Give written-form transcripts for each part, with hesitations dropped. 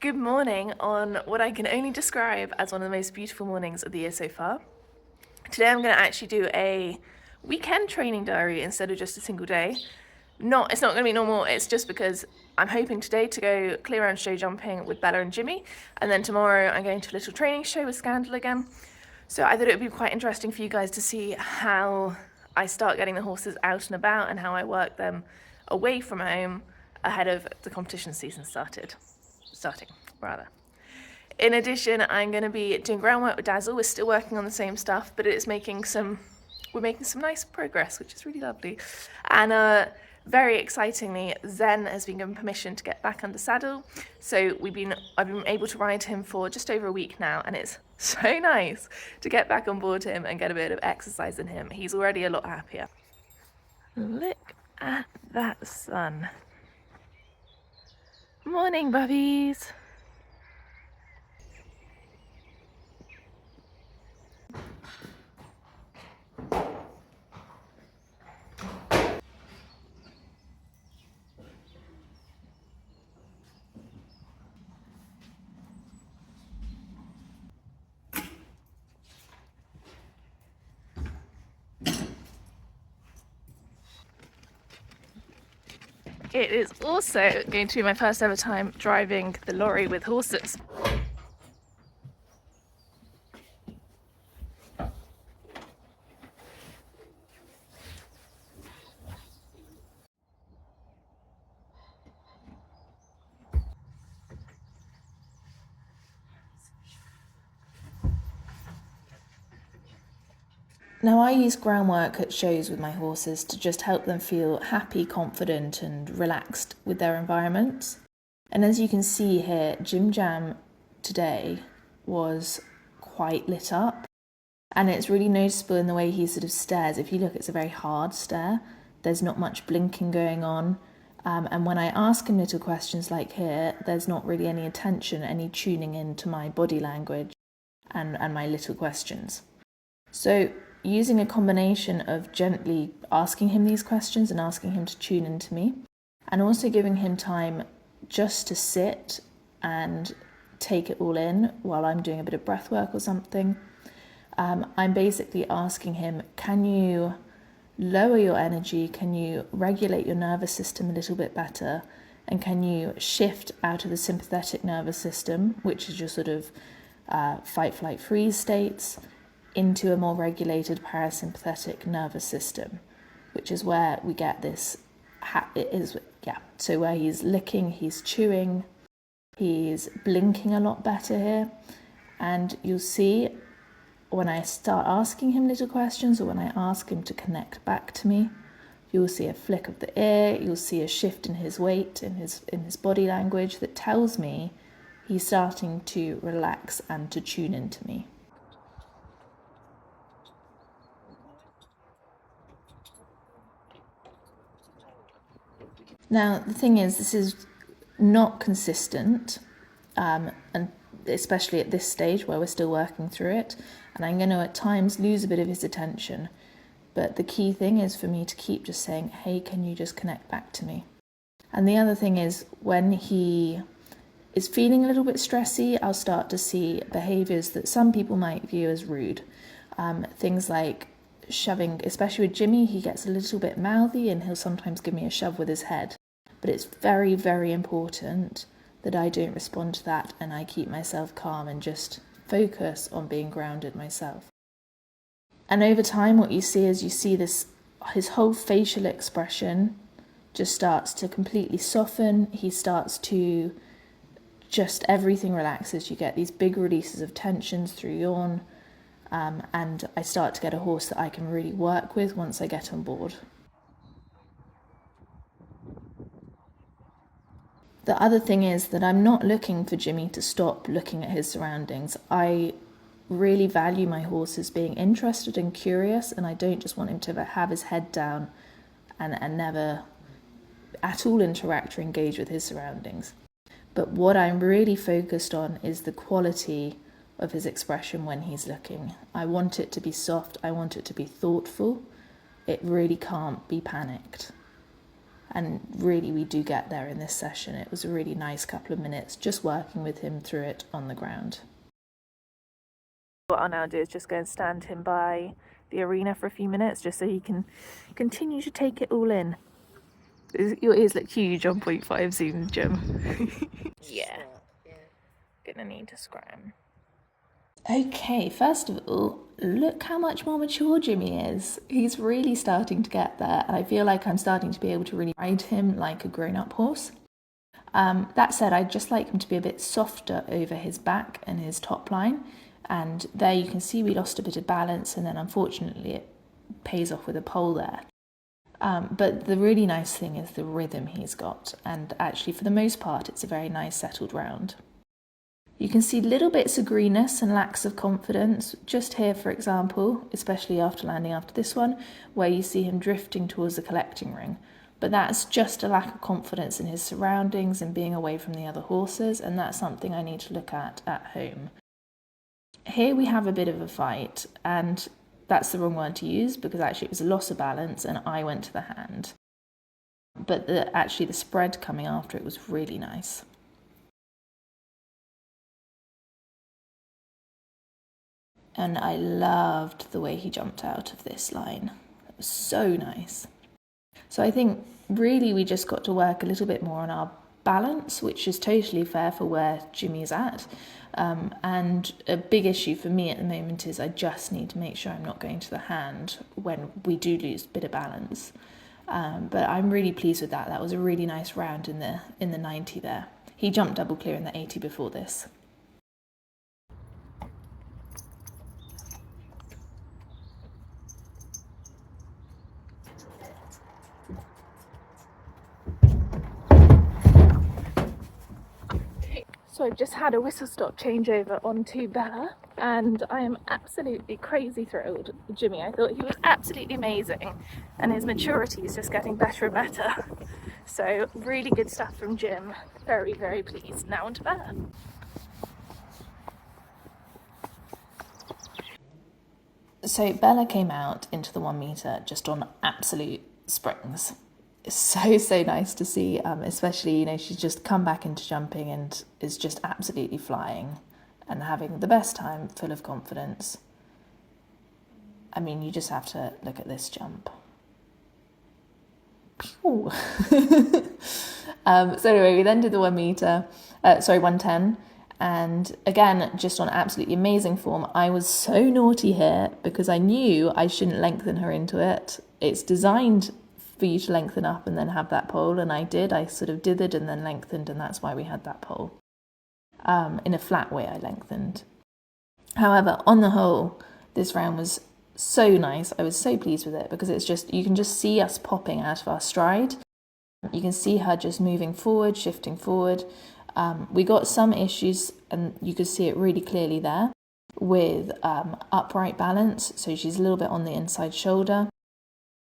Good morning on what I can only describe as one of the most beautiful mornings of the year so far. Today I'm going to actually do a weekend training diary instead of just a single day. It's not going to be normal, it's just because I'm hoping today to go clear around show jumping with Bella and Jimmy, and then tomorrow I'm going to a little training show with Scandal again. So I thought it would be quite interesting for you guys to see how I start getting the horses out and about and how I work them away from home ahead of the competition season starting. In addition, I'm going to be doing groundwork with Dazzle. We're still working on the same stuff, but we're making some nice progress, which is really lovely. And very excitingly, Zen has been given permission to get back under saddle. So I've been able to ride him for just over a week now, and it's so nice to get back on board him and get a bit of exercise in him. He's already a lot happier. Look at that sun. Morning, bubbies. It is also going to be my first ever time driving the lorry with horses. Now, I use groundwork at shows with my horses to just help them feel happy, confident and relaxed with their environments. And as you can see here, Jim Jam today was quite lit up, and it's really noticeable in the way he sort of stares. If you look, it's a very hard stare. There's not much blinking going on. And when I ask him little questions like here, there's not really any attention, any tuning into my body language and my little questions. So using a combination of gently asking him these questions and asking him to tune into me, and also giving him time just to sit and take it all in while I'm doing a bit of breath work or something, I'm basically asking him, can you lower your energy? Can you regulate your nervous system a little bit better? And can you shift out of the sympathetic nervous system, which is your sort of fight, flight, freeze states, into a more regulated parasympathetic nervous system, which is where we get this, so where he's licking, he's chewing, he's blinking a lot better here. And you'll see when I start asking him little questions, or when I ask him to connect back to me, you'll see a flick of the ear, you'll see a shift in his weight, in his body language that tells me he's starting to relax and to tune into me. Now, the thing is, this is not consistent, and especially at this stage where we're still working through it, and I'm going to at times lose a bit of his attention. But the key thing is for me to keep just saying, hey, can you just connect back to me? And the other thing is, when he is feeling a little bit stressy, I'll start to see behaviours that some people might view as rude. Things like shoving, especially with Jimmy, he gets a little bit mouthy and he'll sometimes give me a shove with his head. But it's very, very important that I don't respond to that and I keep myself calm and just focus on being grounded myself. And over time, what you see is his whole facial expression just starts to completely soften. He starts to everything relaxes. You get these big releases of tensions through yawn. And I start to get a horse that I can really work with once I get on board. The other thing is that I'm not looking for Jimmy to stop looking at his surroundings. I really value my horses being interested and curious, and I don't just want him to have his head down and never at all interact or engage with his surroundings. But what I'm really focused on is the quality of his expression when he's looking. I want it to be soft, I want it to be thoughtful. It really can't be panicked. And really we do get there in this session. It was a really nice couple of minutes just working with him through it on the ground. What I'll now do is just go and stand him by the arena for a few minutes just so he can continue to take it all in. Your ears look huge on 0.5 zoom, Jim. Yeah. Gonna need to scram. Okay, first of all, look how much more mature Jimmy is. He's really starting to get there, and I feel like I'm starting to be able to really ride him like a grown-up horse. That said, I'd just like him to be a bit softer over his back and his top line. And there you can see we lost a bit of balance, and then unfortunately it pays off with a pole there. But the really nice thing is the rhythm he's got, and actually for the most part it's a very nice settled round. You can see little bits of greenness and lacks of confidence just here, for example, especially after landing after this one, where you see him drifting towards the collecting ring. But that's just a lack of confidence in his surroundings and being away from the other horses, and that's something I need to look at home. Here we have a bit of a fight, and that's the wrong word to use because actually it was a loss of balance and I went to the hand. But actually the spread coming after it was really nice. And I loved the way he jumped out of this line. It was so nice. So I think really we just got to work a little bit more on our balance, which is totally fair for where Jimmy's at. And a big issue for me at the moment is I just need to make sure I'm not going to the hand when we do lose a bit of balance. But I'm really pleased with that. That was a really nice round in the 90 there. He jumped double clear in the 80 before this. So I've just had a whistle stop changeover onto Bella, and I am absolutely crazy thrilled with Jimmy. I thought he was absolutely amazing, and his maturity is just getting better and better. So really good stuff from Jim. Very, very pleased. Now on to Bella. So Bella came out into the 1 metre just on absolute springs. It's so nice to see, especially, she's just come back into jumping and is just absolutely flying and having the best time, full of confidence. I mean, you just have to look at this jump. So anyway, we then did the 1 metre, 110. And again, just on absolutely amazing form. I was so naughty here because I knew I shouldn't lengthen her into it. It's designed for you to lengthen up and then have that pole, and I did. I sort of dithered and then lengthened, and that's why we had that pole. In a flat way I lengthened. However, on the whole, this round was so nice. I was so pleased with it because it's just, you can just see us popping out of our stride. You can see her just moving forward, shifting forward. We got some issues, and you could see it really clearly there, with upright balance. So she's a little bit on the inside shoulder.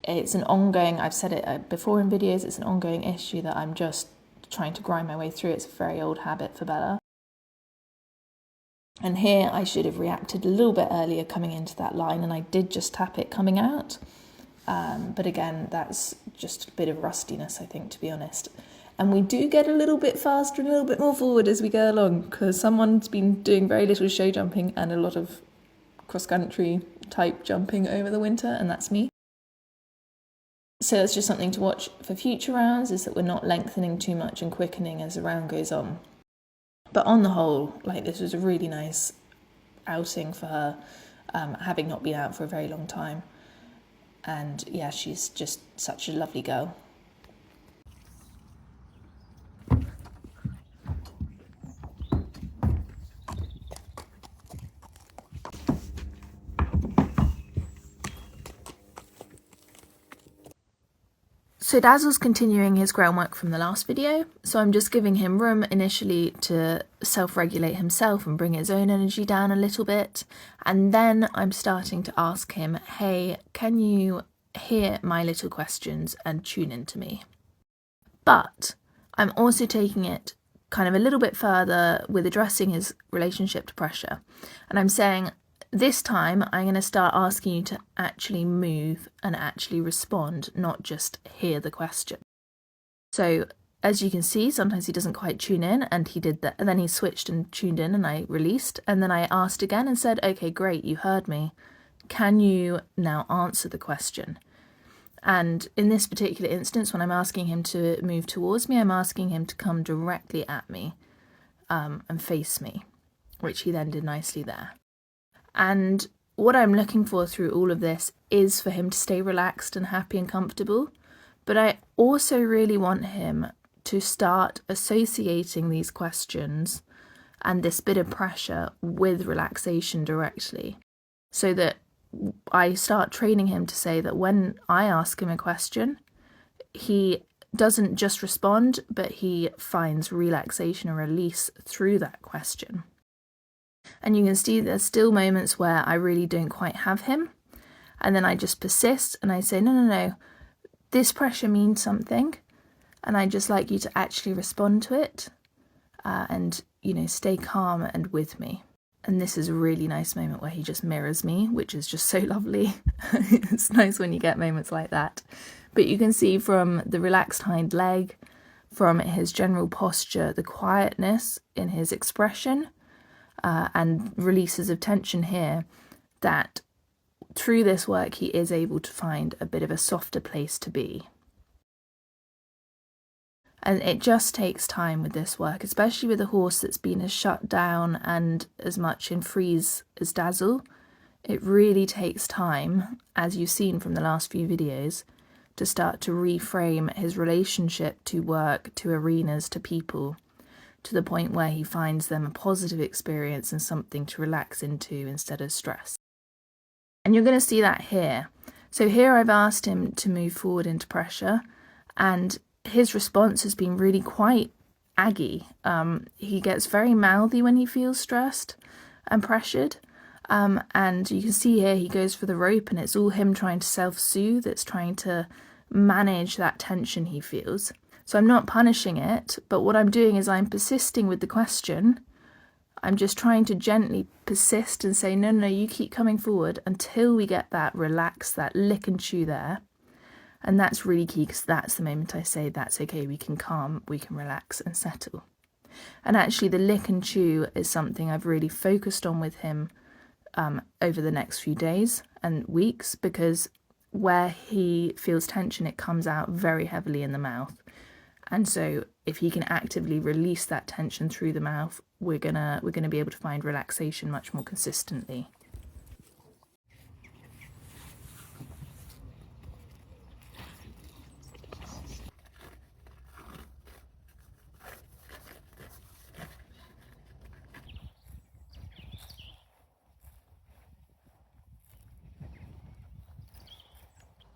It's an ongoing, I've said it before in videos, it's an ongoing issue that I'm just trying to grind my way through. It's a very old habit for Bella. And here I should have reacted a little bit earlier coming into that line, and I did just tap it coming out. But again, that's just a bit of rustiness, I think, to be honest. And we do get a little bit faster and a little bit more forward as we go along, because someone's been doing very little show jumping and a lot of cross-country type jumping over the winter, and that's me. So that's just something to watch for future rounds, is that we're not lengthening too much and quickening as the round goes on. But on the whole, this was a really nice outing for her, having not been out for a very long time. And yeah, she's just such a lovely girl. So Dazzle's continuing his groundwork from the last video, so I'm just giving him room initially to self-regulate himself and bring his own energy down a little bit, and then I'm starting to ask him, hey, can you hear my little questions and tune into me? But I'm also taking it kind of a little bit further with addressing his relationship to pressure, and I'm saying, this time, I'm going to start asking you to actually move and actually respond, not just hear the question. So as you can see, sometimes he doesn't quite tune in, and he did that, and then he switched and tuned in and I released, and then I asked again and said, okay, great, you heard me. Can you now answer the question? And in this particular instance, when I'm asking him to move towards me, I'm asking him to come directly at me and face me, which he then did nicely there. And what I'm looking for through all of this is for him to stay relaxed and happy and comfortable. But I also really want him to start associating these questions and this bit of pressure with relaxation directly, so that I start training him to say that when I ask him a question, he doesn't just respond, but he finds relaxation and release through that question. And you can see there's still moments where I really don't quite have him, and then I just persist and I say, no, this pressure means something, and I'd just like you to actually respond to it and, stay calm and with me. And this is a really nice moment where he just mirrors me, which is just so lovely. It's nice when you get moments like that. But you can see from the relaxed hind leg, from his general posture, the quietness in his expression, and releases of tension here, that through this work he is able to find a bit of a softer place to be. And it just takes time with this work, especially with a horse that's been as shut down and as much in freeze as Dazzle. It really takes time, as you've seen from the last few videos, to start to reframe his relationship to work, to arenas, to people, to the point where he finds them a positive experience and something to relax into instead of stress. And you're going to see that here. So here I've asked him to move forward into pressure, and his response has been really quite aggy. He gets very mouthy when he feels stressed and pressured. And you can see here he goes for the rope, and it's all him trying to self-soothe. It's trying to manage that tension he feels. So I'm not punishing it, but what I'm doing is I'm persisting with the question. I'm just trying to gently persist and say, no, you keep coming forward until we get that relax, that lick and chew there. And that's really key, because that's the moment I say, that's okay, we can calm, we can relax and settle. And actually the lick and chew is something I've really focused on with him over the next few days and weeks, because where he feels tension, it comes out very heavily in the mouth. And so if he can actively release that tension through the mouth, we're gonna be able to find relaxation much more consistently.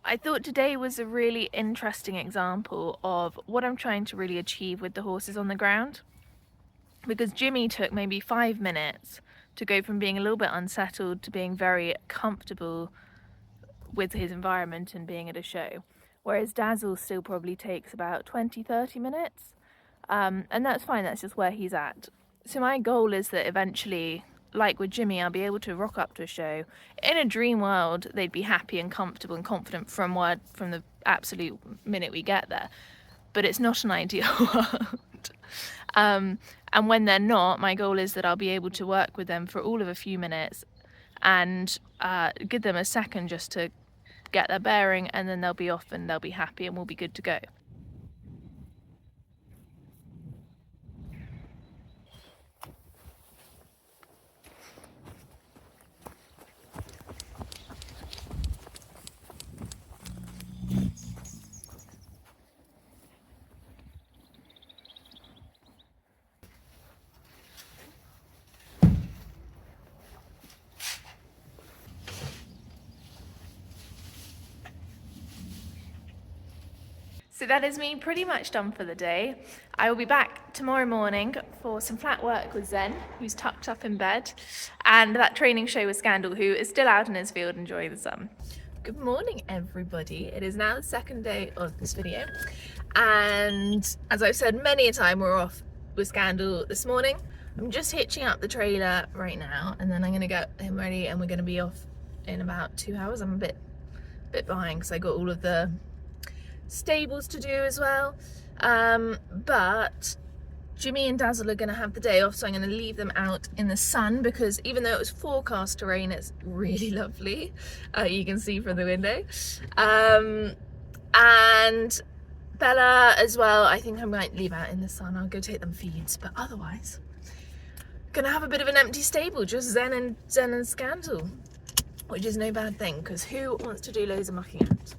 I thought today was a really interesting example of what I'm trying to really achieve with the horses on the ground, because Jimmy took maybe 5 minutes to go from being a little bit unsettled to being very comfortable with his environment and being at a show, whereas Dazzle still probably takes about 20-30 minutes, and that's fine, that's just where he's at. So my goal is that eventually, like with Jimmy, I'll be able to rock up to a show. In a dream world, they'd be happy and comfortable and confident from the absolute minute we get there. But it's not an ideal world. And when they're not, my goal is that I'll be able to work with them for all of a few minutes and give them a second just to get their bearing, and then they'll be off and they'll be happy and we'll be good to go. So that is me pretty much done for the day. I will be back tomorrow morning for some flat work with Zen, who's tucked up in bed, and that training show with Scandal, who is still out in his field enjoying the sun. Good morning, everybody. It is now the second day of this video, and as I've said many a time, we're off with Scandal this morning. I'm just hitching up the trailer right now, and then I'm gonna get him ready, and we're gonna be off in about 2 hours. I'm a bit behind because I got all of the stables to do as well, But Jimmy and Dazzle are going to have the day off, so I'm going to leave them out in the sun because even though it was forecast to rain, it's really lovely. You can see from the window. And Bella as well, I think I might leave out in the sun. I'll go take them feeds, but otherwise, gonna have a bit of an empty stable, just Zen and Scandal, which is no bad thing because who wants to do loads of mucking out?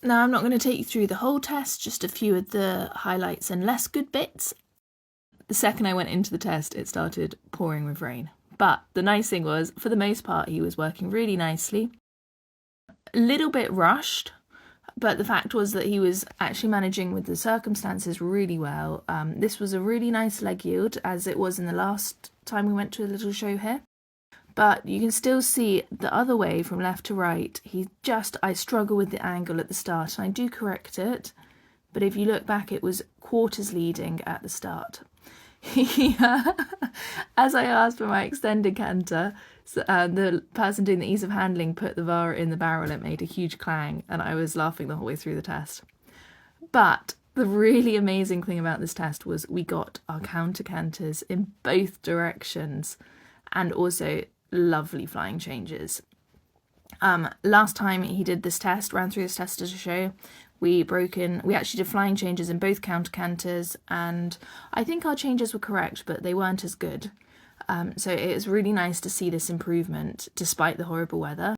Now I'm not going to take you through the whole test, just a few of the highlights and less good bits. The second I went into the test, it started pouring with rain. But the nice thing was, for the most part, he was working really nicely. A little bit rushed, but the fact was that he was actually managing with the circumstances really well. This was a really nice leg yield, as it was in the last time we went to a little show here. But you can still see the other way from left to right. I struggle with the angle at the start, and I do correct it. But if you look back, it was quarters leading at the start. As I asked for my extended canter, the person doing the ease of handling put the var in the barrel. It made a huge clang, and I was laughing the whole way through the test. But the really amazing thing about this test was we got our counter canters in both directions, and also lovely flying changes. Last time he did this test, ran through this test as a show, we actually did flying changes in both counter canters, and I think our changes were correct, but they weren't as good. So it was really nice to see this improvement despite the horrible weather.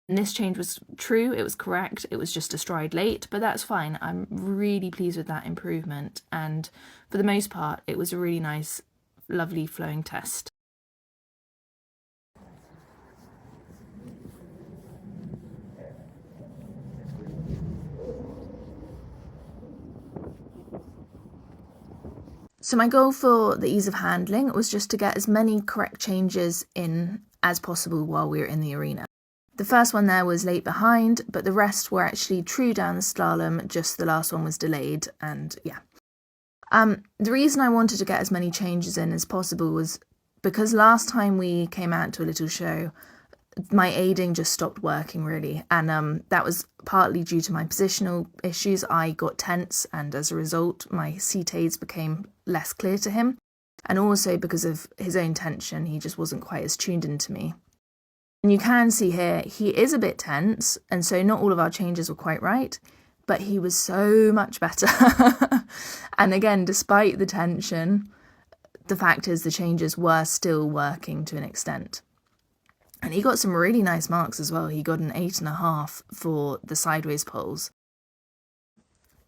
And this change was true, it was correct, it was just a stride late, but that's fine. I'm really pleased with that improvement, and for the most part, it was a really nice, lovely flowing test. So my goal for the ease of handling was just to get as many correct changes in as possible while we were in the arena. The first one there was late behind, but the rest were actually true down the slalom, just the last one was delayed, and yeah. The reason I wanted to get as many changes in as possible was because last time we came out to a little show, my aiding just stopped working really, and that was partly due to my positional issues. I got tense, and as a result my seat aids became less clear to him, and also because of his own tension, he just wasn't quite as tuned into me. And you can see here he is a bit tense, and so not all of our changes were quite right, but he was so much better. And again, despite the tension, the fact is the changes were still working to an extent. And he got some really nice marks as well. He got an 8.5 for the sideways poles.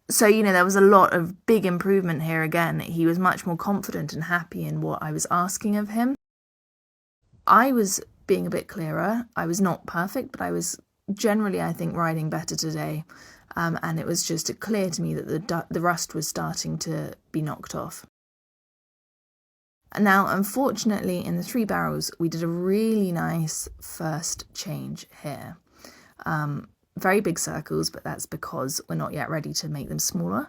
So, there was a lot of big improvement here again. He was much more confident and happy in what I was asking of him. I was being a bit clearer. I was not perfect, but I was generally, I think, riding better today. And it was just clear to me that the rust was starting to be knocked off. Now, unfortunately, in the 3 barrels, we did a really nice first change here. Very big circles, but that's because we're not yet ready to make them smaller.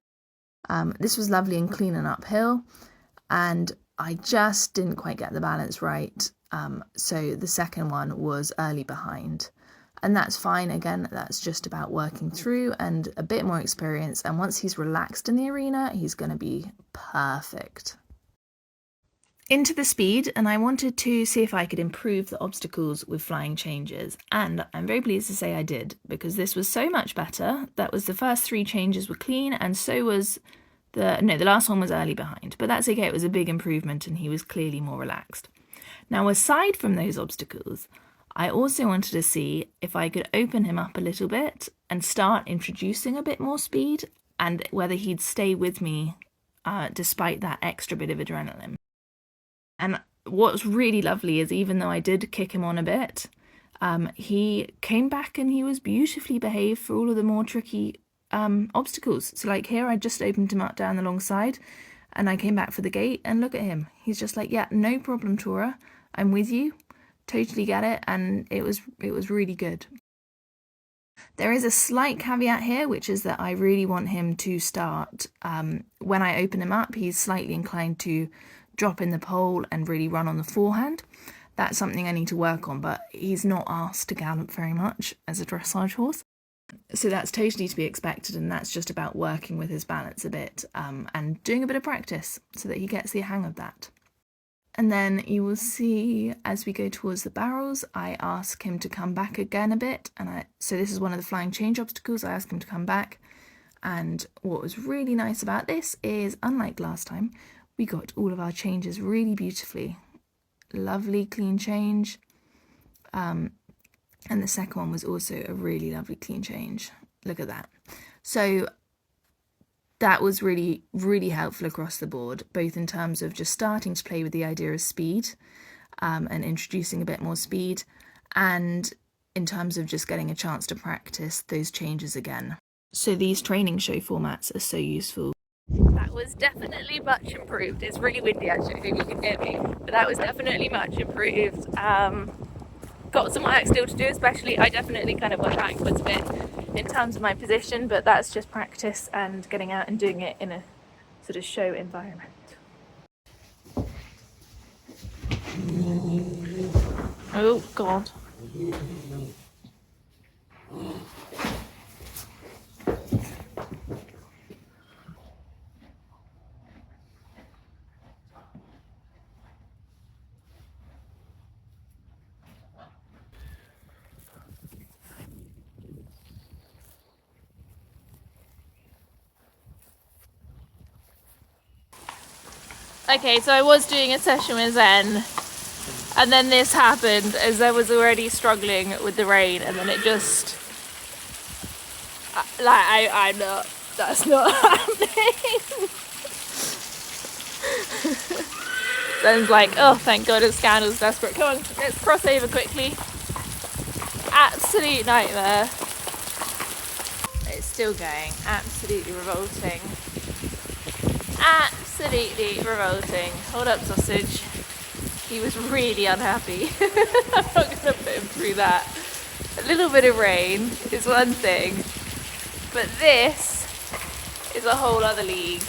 This was lovely and clean and uphill, and I just didn't quite get the balance right. So the second one was early behind. And that's fine. Again, that's just about working through and a bit more experience. And once he's relaxed in the arena, he's going to be perfect. into the speed, and I wanted to see if I could improve the obstacles with flying changes, and I'm very pleased to say I did, because this was so much better. That was the first 3 changes were clean, and so was the last one was early behind, but that's okay. It was a big improvement and he was clearly more relaxed. Now, aside from those obstacles, I also wanted to see if I could open him up a little bit and start introducing a bit more speed, and whether he'd stay with me despite that extra bit of adrenaline. And what's really lovely is, even though I did kick him on a bit, he came back and he was beautifully behaved for all of the more tricky obstacles. So like here, I just opened him up down the long side and I came back for the gate, and look at him. He's just like, yeah, no problem, Tora. I'm with you. Totally get it. And it was really good. There is a slight caveat here, which is that I really want him to start, when I open him up, he's slightly inclined to drop in the pole and really run on the forehand. That's something I need to work on, but he's not asked to gallop very much as a dressage horse. So that's totally to be expected, and that's just about working with his balance a bit and doing a bit of practice so that he gets the hang of that. And then you will see as we go towards the barrels, I ask him to come back again a bit. So this is one of the flying change obstacles. I ask him to come back. And what was really nice about this is, unlike last time, we got all of our changes really beautifully. Lovely clean change. And the second one was also a really lovely clean change. Look at that. So that was really, really helpful across the board, both in terms of just starting to play with the idea of speed and introducing a bit more speed, and in terms of just getting a chance to practice those changes again. So these training show formats are so useful. That was definitely much improved. It's really windy actually, I hope you can hear me, but that was definitely much improved. Got some work still to do, especially I definitely kind of went backwards a bit in terms of my position, but that's just practice and getting out and doing it in a sort of show environment. Oh God. Okay, so I was doing a session with Zen, and then this happened as I was already struggling with the rain, and then it just, I'm not, that's not happening. Zen's like, oh, thank God, it's Scandal's desperate. Come on, let's cross over quickly. Absolute nightmare. It's still going, absolutely revolting. Absolutely revolting. Hold up, sausage. He was really unhappy. I'm not going to put him through that. A little bit of rain is one thing, but this is a whole other league.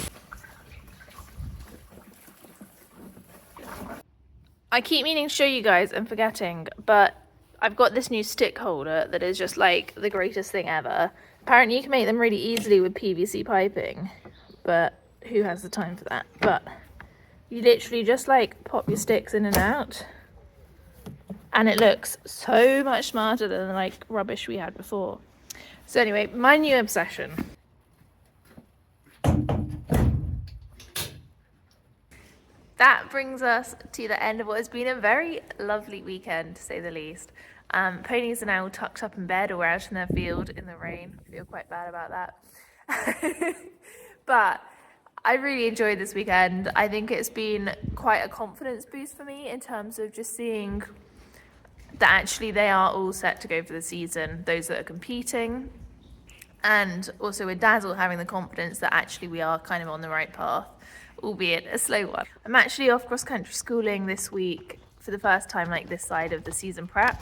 I keep meaning to show you guys and forgetting, but I've got this new stick holder that is just like the greatest thing ever. Apparently you can make them really easily with PVC piping, but who has the time for that? But you literally just like pop your sticks in and out, and it looks so much smarter than the like rubbish we had before. So anyway, my new obsession. That brings us to the end of what has been a very lovely weekend, to say the least. Ponies are now tucked up in bed or out in their field in the rain. I feel quite bad about that. But I really enjoyed this weekend. I think it's been quite a confidence boost for me in terms of just seeing that actually they are all set to go for the season, those that are competing. And also with Dazzle having the confidence that actually we are kind of on the right path, albeit a slow one. I'm actually off cross-country schooling this week for the first time like this side of the season prep.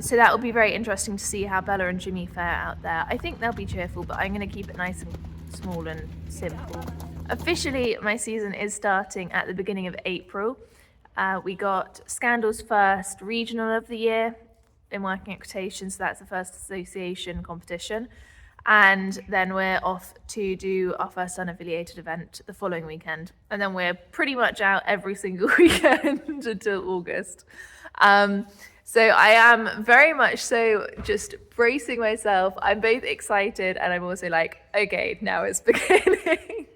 So that will be very interesting to see how Bella and Jimmy fare out there. I think they'll be cheerful, but I'm going to keep it nice and small and simple. Officially, my season is starting at the beginning of April. We got Scandal's first regional of the year in working equitation, so that's the first association competition. And then we're off to do our first unaffiliated event the following weekend. And then we're pretty much out every single weekend until August. So I am very much so just bracing myself. I'm both excited and I'm also like, okay, now it's beginning.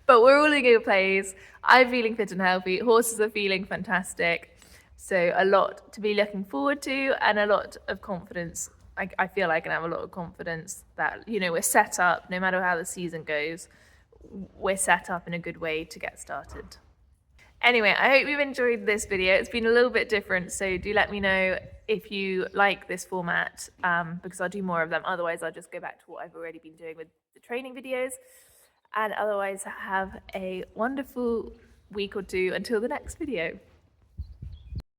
But we're all in a good place. I'm feeling fit and healthy. Horses are feeling fantastic. So a lot to be looking forward to and a lot of confidence. I feel I can have a lot of confidence that, you know, we're set up, no matter how the season goes, we're set up in a good way to get started. Anyway, I hope you've enjoyed this video. It's been a little bit different, so do let me know if you like this format, because I'll do more of them. Otherwise, I'll just go back to what I've already been doing with the training videos. And otherwise, have a wonderful week or two until the next video.